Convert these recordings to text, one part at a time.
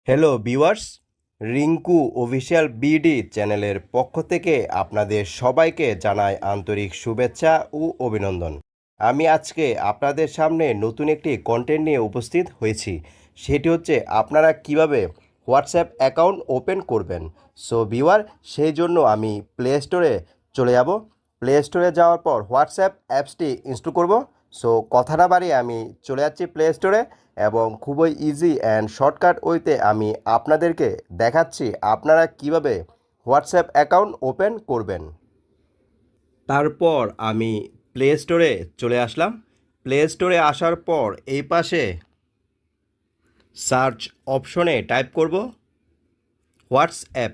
Hello viewers, Rinku official BD চ্যানেলের পক্ষ থেকে আপনাদের সবাইকে জানাই আন্তরিক শুভেচ্ছা ও অভিনন্দন। আমি আজকে আপনাদের সামনে নতুন একটি কন্টেন্ট নিয়ে উপস্থিত হয়েছি। সেটি হচ্ছে আপনারা কিভাবে হোয়াটসঅ্যাপ অ্যাকাউন্ট ওপেন করবেন। সো ভিউয়ার, সেই জন্য আমি প্লে স্টোরে চলে যাব। প্লে স্টোরে যাওয়ার পর হোয়াটসঅ্যাপ অ্যাপসটি ইনস্টল করব। সো কথা না বাড়িয়ে আমি চলে যাচ্ছি প্লে স্টোরে এবং খুবই ইজি অ্যান্ড শর্টকাট ওয়েতে আমি আপনাদেরকে দেখাচ্ছি আপনারা কিভাবে হোয়াটসঅ্যাপ অ্যাকাউন্ট ওপেন করবেন। তারপর আমি প্লে স্টোরে চলে আসলাম। প্লে স্টোরে আসার পর এই পাশে সার্চ অপশনে টাইপ করব হোয়াটসঅ্যাপ।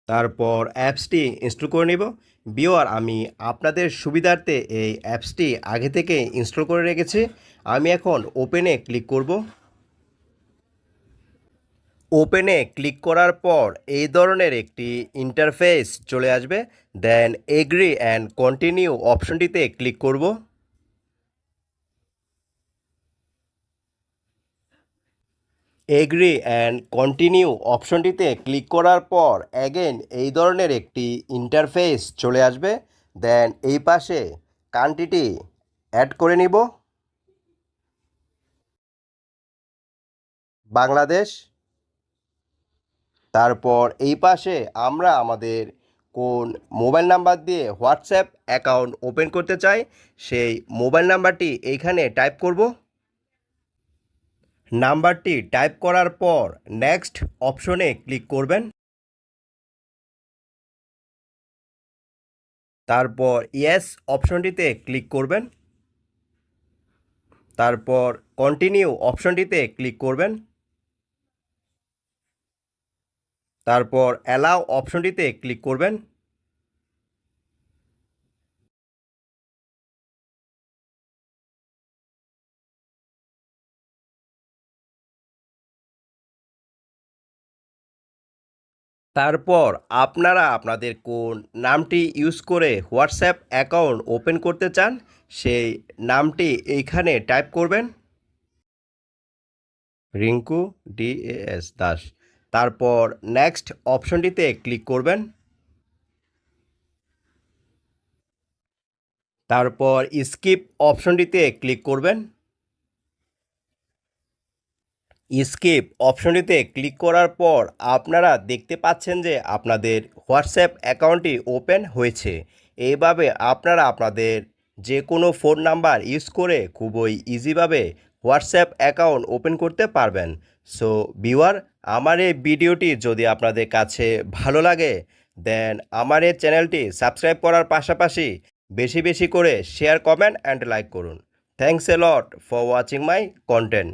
তারপর অ্যাপসটি ইনস্টল করে নেব। ভিউয়ার, আমি আপনাদের সুবিধার্থে এই অ্যাপসটি আগে থেকে ইনস্টল করে রেখেছি। আমি এখন ওপেনে ক্লিক করব। ওপেনে ক্লিক করার পর এই ধরনের একটি ইন্টারফেস চলে আসবে। দেন এগ্রি অ্যান্ড কন্টিনিউ অপশনটিতে ক্লিক করব। এগ্রি অ্যান্ড কন্টিনিউ অপশনটিতে ক্লিক করার পর অ্যাগেন এই ধরনের একটি ইন্টারফেস চলে আসবে। দেন এই পাশে কান্ট্রিটি অ্যাড করে নিব, বাংলাদেশ। তারপর এই পাশে আমরা আমাদের কোন মোবাইল নাম্বার দিয়ে হোয়াটসঅ্যাপ অ্যাকাউন্ট ওপেন করতে চাই সেই মোবাইল নাম্বারটি এইখানে টাইপ করব। নাম্বারটি টাইপ করার পর নেক্সট অপশনে ক্লিক করবেন। তারপর ইয়েস অপশনটিতে ক্লিক করবেন। তারপর কন্টিনিউ অপশনটিতে ক্লিক করবেন। তারপর অ্যালাউ অপশনটিতে ক্লিক করবেন। তারপর আপনারা আপনাদের কোন নামটি ইউজ করে হোয়াটসঅ্যাপ অ্যাকাউন্ট ওপেন করতে চান সেই নামটি এইখানে টাইপ করবেন, রিঙ্কু DAS দাস। তারপর নেক্সট অপশনটিতে ক্লিক করবেন। তারপর স্কিপ অপশনটিতে ক্লিক করবেন। স্কিপ অপশনটিতে ক্লিক করার পর আপনারা দেখতে পাচ্ছেন যে আপনাদের হোয়াটসঅ্যাপ অ্যাকাউন্টটি ওপেন হয়েছে। এইভাবে আপনারা আপনাদের যে কোনো ফোন নাম্বার ইউজ করে খুবই ইজিভাবে হোয়াটসঅ্যাপ অ্যাকাউন্ট ওপেন করতে পারবেন। সো ভিউয়ার, আমার এই ভিডিওটি যদি আপনাদের কাছে ভালো লাগে দেন আমার এই চ্যানেলটি সাবস্ক্রাইব করার পাশাপাশি বেশি বেশি করে শেয়ার, কমেন্ট অ্যান্ড লাইক করুন। Thanks a lot for watching my content.